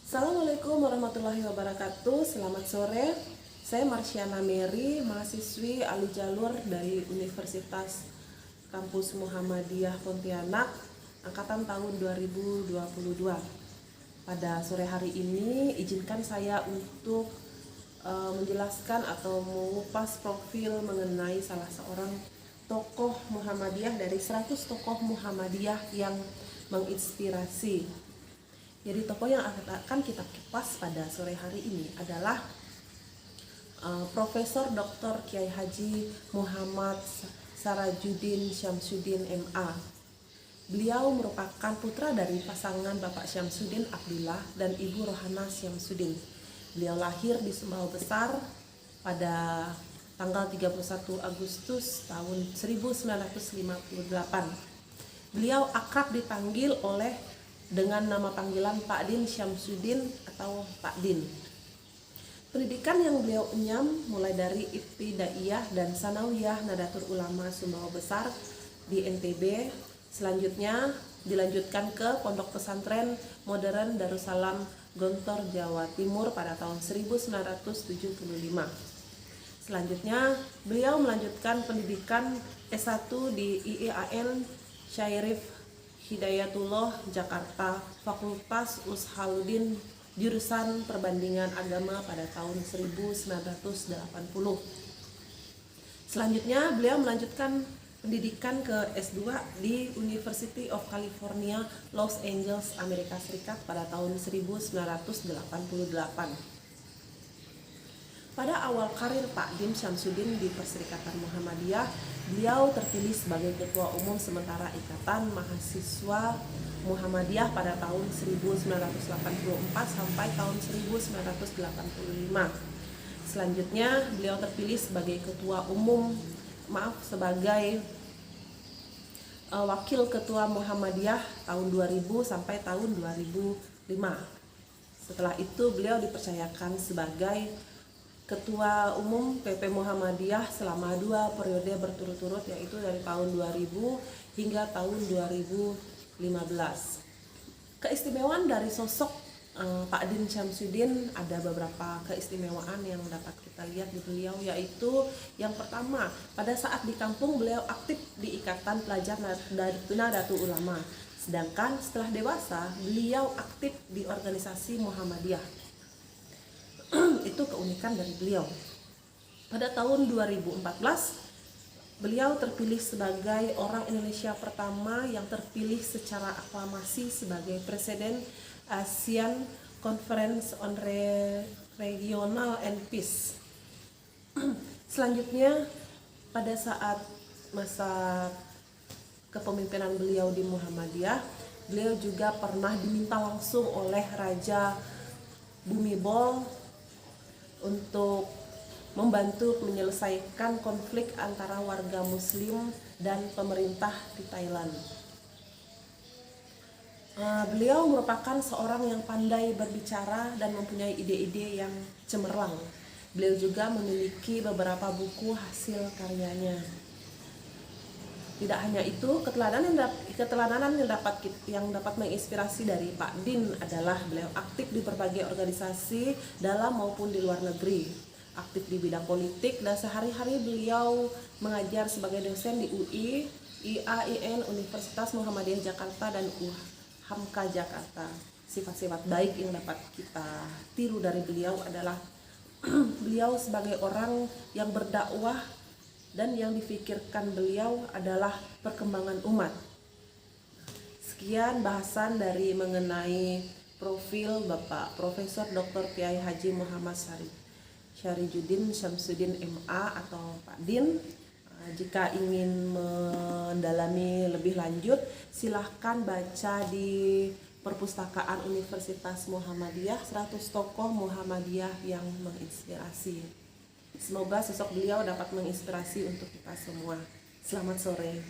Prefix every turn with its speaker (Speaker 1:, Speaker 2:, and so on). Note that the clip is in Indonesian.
Speaker 1: Assalamualaikum warahmatullahi wabarakatuh. Selamat sore. Saya Marsyana Mary, mahasiswi alih jalur dari Universitas Kampus Muhammadiyah Pontianak, angkatan tahun 2022. Pada sore hari ini, izinkan saya untuk menjelaskan atau mengupas profil mengenai salah seorang tokoh Muhammadiyah dari 100 tokoh Muhammadiyah yang menginspirasi. Jadi tokoh yang akan kita kupas pada sore hari ini adalah Profesor Dr. Kiai Haji Muhammad Sarajuddin Syamsuddin MA. Beliau merupakan putra dari pasangan Bapak Syamsuddin Abdullah dan Ibu Rohana Syamsuddin. Beliau lahir di Sumbawa Besar pada tanggal 31 Agustus tahun 1958. Beliau akrab dipanggil dengan nama panggilan Pak Din Syamsuddin atau Pak Din. Pendidikan yang beliau enyam mulai dari Ibtidaiyah dan Sanawiyah Nadatul Ulama Sumbawa Besar di NTB. Selanjutnya dilanjutkan ke Pondok Pesantren Modern Darussalam Gontor, Jawa Timur pada tahun 1975. Selanjutnya beliau melanjutkan pendidikan S1 di IAIN Syarif Hidayatullah Jakarta, Fakultas Ushaluddin, jurusan Perbandingan Agama pada tahun 1980. Selanjutnya beliau melanjutkan pendidikan ke S2 di University of California, Los Angeles, Amerika Serikat pada tahun 1988. Pada awal karir Pak Din Syamsuddin di Perserikatan Muhammadiyah, beliau terpilih sebagai Ketua Umum Sementara Ikatan Mahasiswa Muhammadiyah pada tahun 1984 sampai tahun 1985. Selanjutnya, beliau terpilih sebagai sebagai Wakil Ketua Muhammadiyah tahun 2000 sampai tahun 2005. Setelah itu, beliau dipercayakan sebagai Ketua Umum PP Muhammadiyah selama 2 periode berturut-turut, yaitu dari tahun 2000 hingga tahun 2015. Keistimewaan dari sosok Pak Din Syamsuddin, ada beberapa keistimewaan yang dapat kita lihat di beliau, yaitu yang pertama, pada saat di kampung beliau aktif di Ikatan Pelajar Nadatul Ulama, sedangkan setelah dewasa beliau aktif di organisasi Muhammadiyah. Itu keunikan dari beliau. Pada tahun 2014 beliau terpilih sebagai orang Indonesia pertama yang terpilih secara aklamasi sebagai Presiden ASEAN Conference on Regional and Peace. Selanjutnya, pada saat masa kepemimpinan beliau di Muhammadiyah, beliau juga pernah diminta langsung oleh Raja Bhumibol untuk membantu menyelesaikan konflik antara warga Muslim dan pemerintah di Thailand. Beliau merupakan seorang yang pandai berbicara dan mempunyai ide-ide yang cemerlang. Beliau juga memiliki beberapa buku hasil karyanya. Tidak hanya itu, keteladanan yang dapat menginspirasi dari Pak Din adalah beliau aktif di berbagai organisasi dalam maupun di luar negeri, aktif di bidang politik, dan sehari-hari beliau mengajar sebagai dosen di UI, IAIN Universitas Muhammadiyah Jakarta, dan Hamka Jakarta. Sifat-sifat baik yang dapat kita tiru dari beliau adalah beliau sebagai orang yang berdakwah, dan yang difikirkan beliau adalah perkembangan umat. Sekian bahasan dari mengenai profil Bapak Profesor Dr. Kiai Haji Muhammad Sarajuddin Syamsuddin MA atau Pak Din. Jika ingin mendalami lebih lanjut, silahkan baca di Perpustakaan Universitas Muhammadiyah 100 tokoh Muhammadiyah yang menginspirasi. Semoga sosok beliau dapat menginspirasi untuk kita semua. Selamat sore.